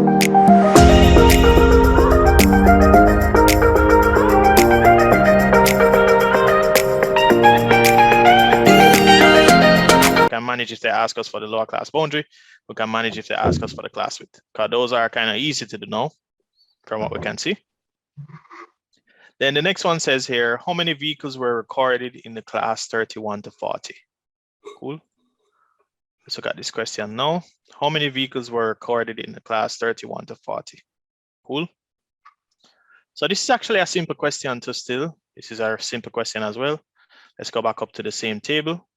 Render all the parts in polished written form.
can manage if they ask us for the lower class boundary. We can manage if they ask us for the class width, because those are kind of easy to know from what we can see. Then the next one says here, how many vehicles were recorded in the class 31 to 40? Cool. Let's look at this question now. How many vehicles were recorded in the class 31 to 40? Cool. So this is actually a simple question too still. This is our simple question as well. Let's go back up to the same table.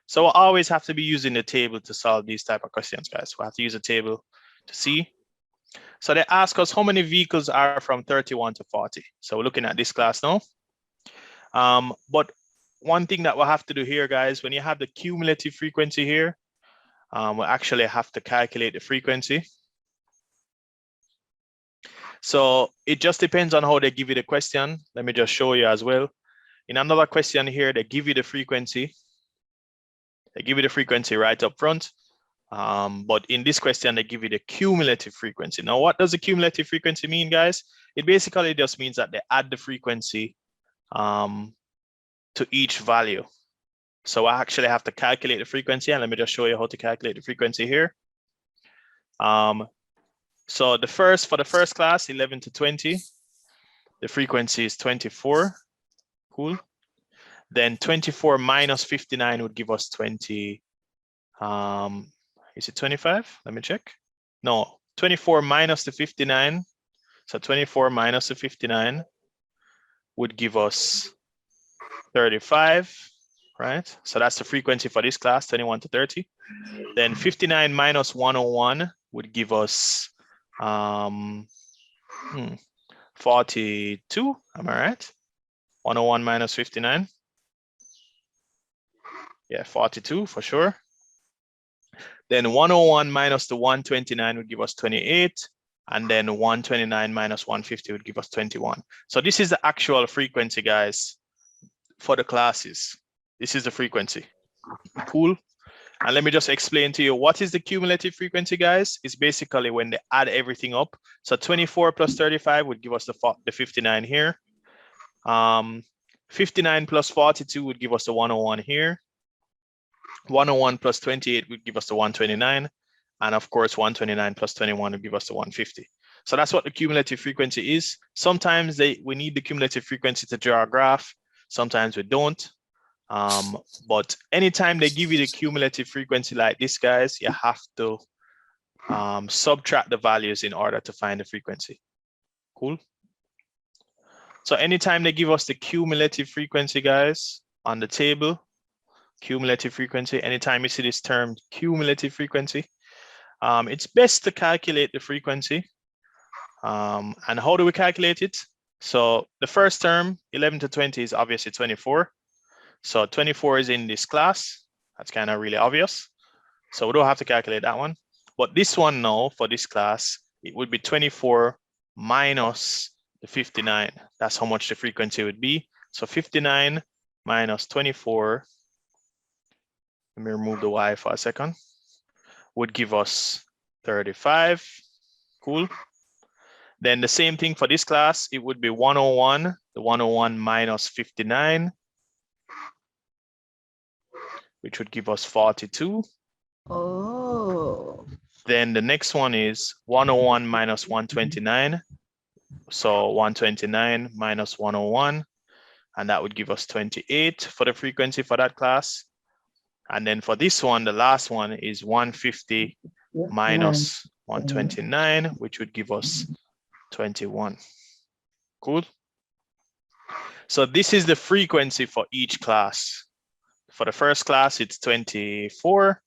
So we'll always have to be using the table to solve these type of questions, guys. We'll have to use a table to see. So they ask us how many vehicles are from 31 to 40. So we're looking at this class now. But one thing that we'll have to do here, guys, when you have the cumulative frequency here, we'll actually have to calculate the frequency. So it just depends on how they give you the question. Let me just show you as well. In another question here, they give you the frequency. They give you the frequency right up front. But in this question, they give you the cumulative frequency. Now, what does the cumulative frequency mean, guys? It basically just means that they add the frequency to each value. So I actually have to calculate the frequency, and let me just show you how to calculate the frequency here. So for the first class, 11 to 20, the frequency is 24. Cool. Then 24 minus 59 would give us 20. Is it 25? Let me check. No, 24 minus the 59. So 24 minus the 59 would give us 35, right? So that's the frequency for this class, 21 to 30. Then 59 minus 101 would give us 42. Am I right? 101 minus 59. Yeah, 42 for sure. Then 101 minus the 129 would give us 28. And then 129 minus 150 would give us 21. So this is the actual frequency, guys, for the classes. This is the frequency. Cool. And let me just explain to you, what is the cumulative frequency, guys? It's basically when they add everything up. So 24 plus 35 would give us the 59 here. 59 plus 42 would give us the 101 here. 101 plus 28 would give us the 129. And of course, 129 plus 21 would give us the 150. So that's what the cumulative frequency is. Sometimes we need the cumulative frequency to draw a graph. Sometimes we don't. But anytime they give you the cumulative frequency like this, guys, you have to subtract the values in order to find the frequency. Cool. So anytime they give us the cumulative frequency, guys, on the table, cumulative frequency, anytime you see this term cumulative frequency, it's best to calculate the frequency. And how do we calculate it? So the first term, 11 to 20, is obviously 24. So 24 is in this class. That's kind of really obvious. So we don't have to calculate that one. But this one now, for this class, it would be 24 minus the 59. That's how much the frequency would be. So 59 minus 24, let me remove the Y for a second, would give us 35. Cool. Then the same thing for this class, it would be 101, the 101 minus 59, which would give us 42. Oh. Then the next one is 101 minus 129. So 129 minus 101, and that would give us 28 for the frequency for that class. And then for this one, the last one is 150 minus 129, which would give us 21. Cool. So this is the frequency for each class. For the first class, it's 24.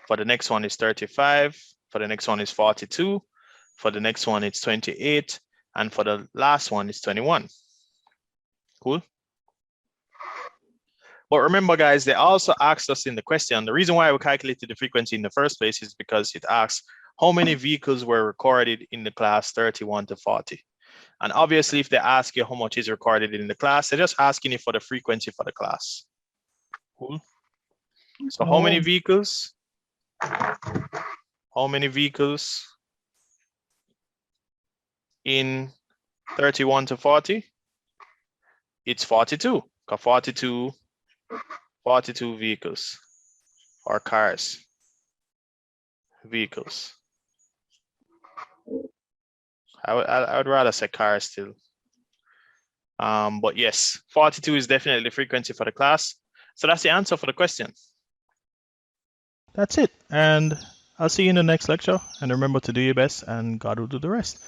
For the next one is 35. For the next one is 42. For the next one, it's 28. And for the last one, it's 21. Cool. But remember, guys, they also asked us in the question, the reason why we calculated the frequency in the first place is because it asks how many vehicles were recorded in the class 31 to 40. And obviously, if they ask you how much is recorded in the class, they're just asking you for the frequency for the class. Cool. So how many vehicles? How many vehicles in 31 to 40, it's 42. 42 vehicles or cars. Vehicles. I would rather say cars still. But yes, 42 is definitely the frequency for the class. So that's the answer for the question. That's it. And I'll see you in the next lecture. And remember to do your best, and God will do the rest.